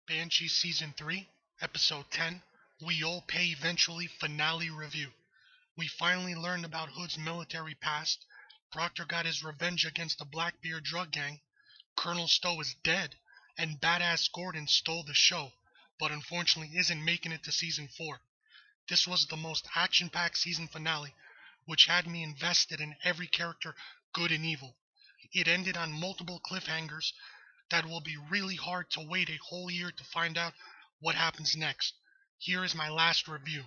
Banshee Season 3, Episode 10, We All Pay Eventually Finale Review. We finally learned about Hood's military past. Proctor got his revenge against the Blackbeard drug gang. Colonel Stowe is dead, and Badass Gordon stole the show, but unfortunately isn't making it to Season 4. This was the most action-packed season finale, which had me invested in every character, good and evil. It ended on multiple cliffhangers that will be really hard to wait a whole year to find out what happens next. Here is my last review.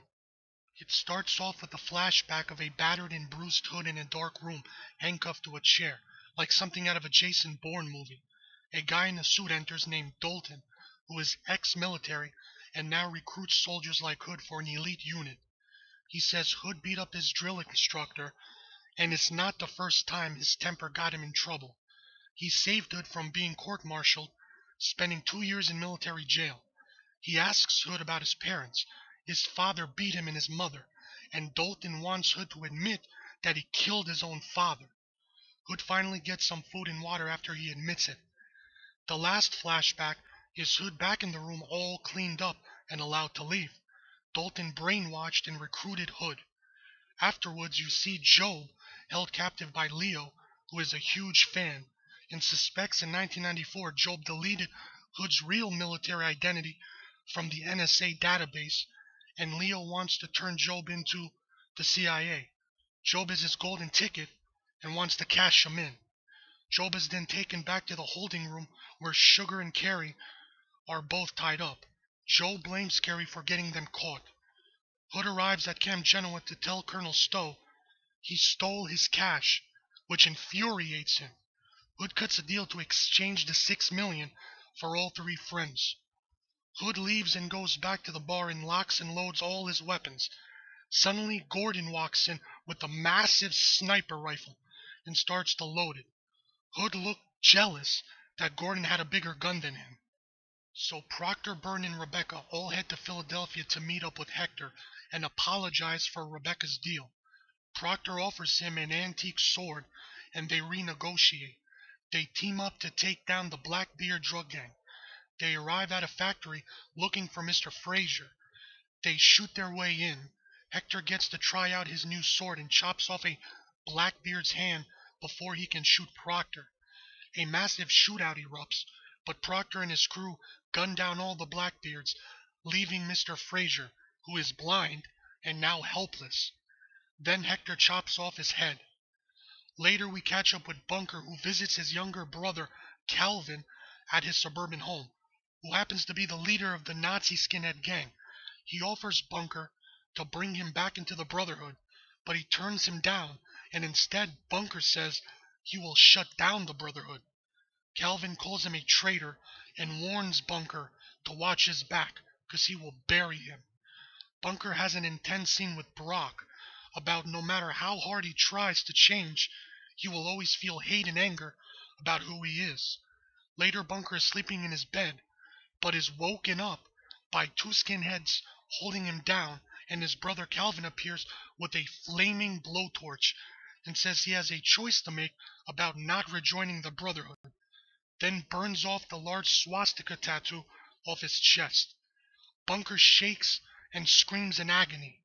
It starts off with a flashback of a battered and bruised Hood in a dark room, handcuffed to a chair, like something out of a Jason Bourne movie. A guy in a suit enters named Dalton, who is ex-military and now recruits soldiers like Hood for an elite unit. He says Hood beat up his drill instructor, and it's not the first time his temper got him in trouble. He saved Hood from being court-martialed, spending 2 years in military jail. He asks Hood about his parents. His father beat him and his mother, and Dalton wants Hood to admit that he killed his own father. Hood finally gets some food and water after he admits it. The last flashback is Hood back in the room all cleaned up and allowed to leave. Dalton brainwashed and recruited Hood. Afterwards you see Job held captive by Leo, who is a huge fan, and suspects in 1994 Job deleted Hood's real military identity from the NSA database, and Leo wants to turn Job into the CIA. Job is his golden ticket and wants to cash him in. Job is then taken back to the holding room where Sugar and Carrie are both tied up. Job blames Carrie for getting them caught. Hood arrives at Camp Genoa to tell Colonel Stowe he stole his cash, which infuriates him. Hood cuts a deal to exchange the $6 million for all three friends. Hood leaves and goes back to the bar and locks and loads all his weapons. Suddenly Gordon walks in with a massive sniper rifle and starts to load it. Hood looked jealous that Gordon had a bigger gun than him. So Proctor, Byrne, and Rebecca all head to Philadelphia to meet up with Hector and apologize for Rebecca's deal. Proctor offers him an antique sword and they renegotiate. They team up to take down the Blackbeard drug gang. They arrive at a factory looking for Mr. Frazier. They shoot their way in. Hector gets to try out his new sword and chops off a Blackbeard's hand before he can shoot Proctor. A massive shootout erupts, but Proctor and his crew gun down all the Blackbeards, leaving Mr. Frazier, who is blind and now helpless. Then Hector chops off his head. Later we catch up with Bunker, who visits his younger brother, Calvin, at his suburban home, who happens to be the leader of the Nazi skinhead gang. He offers Bunker to bring him back into the Brotherhood, but he turns him down, and instead Bunker says he will shut down the Brotherhood. Calvin calls him a traitor and warns Bunker to watch his back, because he will bury him. Bunker has an intense scene with Brock about no matter how hard he tries to change, he will always feel hate and anger about who he is. Later Bunker is sleeping in his bed, but is woken up by two skinheads holding him down, and his brother Calvin appears with a flaming blowtorch and says he has a choice to make about not rejoining the Brotherhood, then burns off the large swastika tattoo off his chest. Bunker shakes and screams in agony.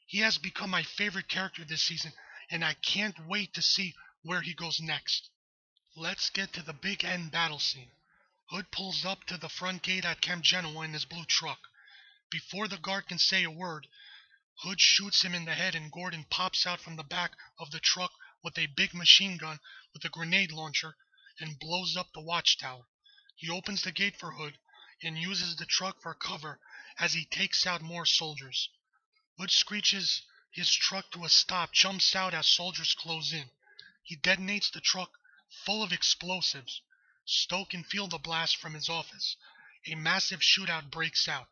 He has become my favorite character this season, and I can't wait to see where he goes next. Let's get to the big end battle scene. Hood pulls up to the front gate at Camp Genoa in his blue truck. Before the guard can say a word, Hood shoots him in the head and Gordon pops out from the back of the truck with a big machine gun with a grenade launcher and blows up the watchtower. He opens the gate for Hood and uses the truck for cover as he takes out more soldiers. Hood screeches his truck to a stop, jumps out as soldiers close in. He detonates the truck full of explosives. Stowe can feel the blast from his office. A massive shootout breaks out.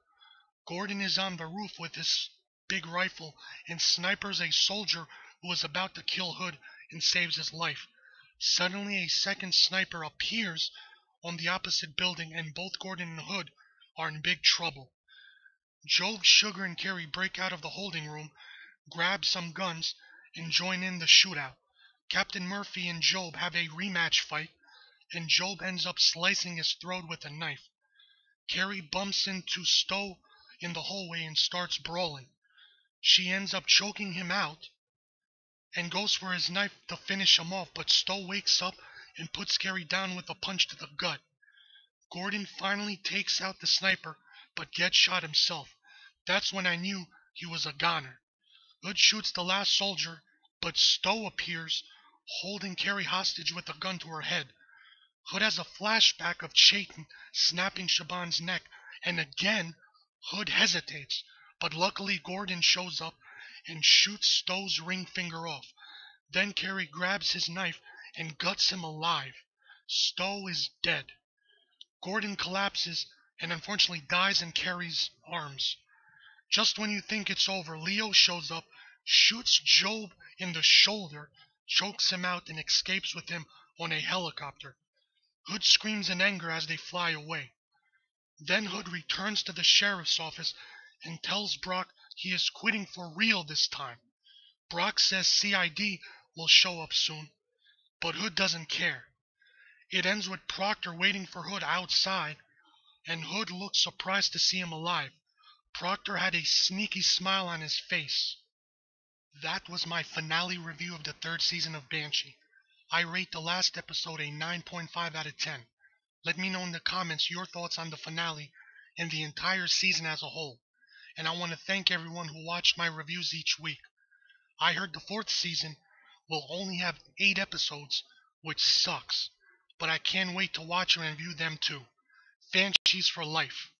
Gordon is on the roof with his big rifle and snipers a soldier who is about to kill Hood and saves his life. Suddenly a second sniper appears on the opposite building and both Gordon and Hood are in big trouble. Job, Sugar, and Carrie break out of the holding room, grab some guns, and join in the shootout. Captain Murphy and Job have a rematch fight, and Job ends up slicing his throat with a knife. Carrie bumps into Stowe in the hallway and starts brawling. She ends up choking him out and goes for his knife to finish him off, but Stowe wakes up and puts Carrie down with a punch to the gut. Gordon finally takes out the sniper, but gets shot himself. That's when I knew he was a goner. Hood shoots the last soldier, but Stowe appears, holding Carrie hostage with a gun to her head. Hood has a flashback of Chayton snapping Shaban's neck, and again, Hood hesitates, but luckily Gordon shows up and shoots Stowe's ring finger off. Then Carrie grabs his knife and guts him alive. Stowe is dead. Gordon collapses and unfortunately dies in Carrie's arms. Just when you think it's over, Leo shows up, shoots Job in the shoulder, chokes him out, and escapes with him on a helicopter. Hood screams in anger as they fly away. Then Hood returns to the sheriff's office and tells Brock he is quitting for real this time. Brock says CID will show up soon, but Hood doesn't care. It ends with Proctor waiting for Hood outside, and Hood looks surprised to see him alive. Proctor had a sneaky smile on his face. That was my finale review of the third season of Banshee. I rate the last episode a 9.5 out of 10. Let me know in the comments your thoughts on the finale and the entire season as a whole. And I want to thank everyone who watched my reviews each week. I heard the fourth season will only have 8 episodes, which sucks. But I can't wait to watch and review them too. Fanshees for Life.